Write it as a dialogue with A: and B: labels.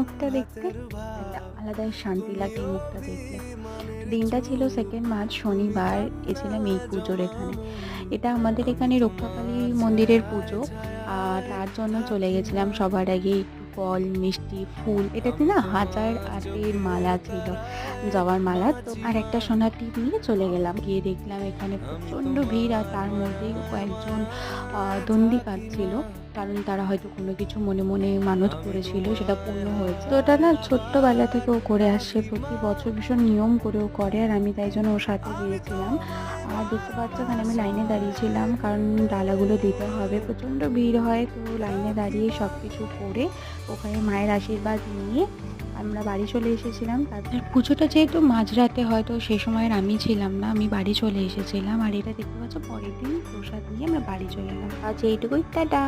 A: মুখটা দেখতে একটা আলাদাই শান্তি লাগে এই মুখটা দেখলে। দিনটা ছিল 2nd মার্চ শনিবার। গেছিলাম এই পুজোর এখানে। এটা আমাদের এখানে রক্ষাকালী মন্দিরের পুজো। তার জন্য চলে গেছিলাম সবার আগে একটু ফল, মিষ্টি, ফুল এটাতে না হাজার ৮ মালা ছিল, জবার মালা। তো আর একটা সোনার টিপ নিয়ে চলে গেলাম। গিয়ে দেখলাম এখানে প্রচণ্ড ভিড় আর তার মধ্যেই কয়েকজন দণ্ডি কাটছিল। কারণ তারা হয়তো কোনো কিছু মনে মনে মানত করেছিল, সেটা পূর্ণ হয়েছে। তো এটা না ছোট্টবেলা থেকে ও করে আসছে, প্রতি বছর ভীষণ নিয়ম করে ও করে, আর আমি তাই জন্য ওর সাথে গিয়েছিলাম। আর দেখতে পাচ্ছ ওখানে আমি লাইনে দাঁড়িয়েছিলাম, কারণ ডালাগুলো দিতে হবে, প্রচণ্ড ভিড় হয়। তো লাইনে দাঁড়িয়ে সব কিছু করে ওখানে মায়ের আশীর্বাদ নিয়ে আমরা বাড়ি চলে এসেছিলাম। তারপর পুজোটা যেহেতু মাঝরাতে হয়, তো সেই সময় আর আমি ছিলাম না, আমি বাড়ি চলে এসেছিলাম। আর এটা দেখতে পাচ্ছ পরের দিন প্রসাদ নিয়ে আমরা বাড়ি চলে এলাম। আজ এইটুকুই, টাটা।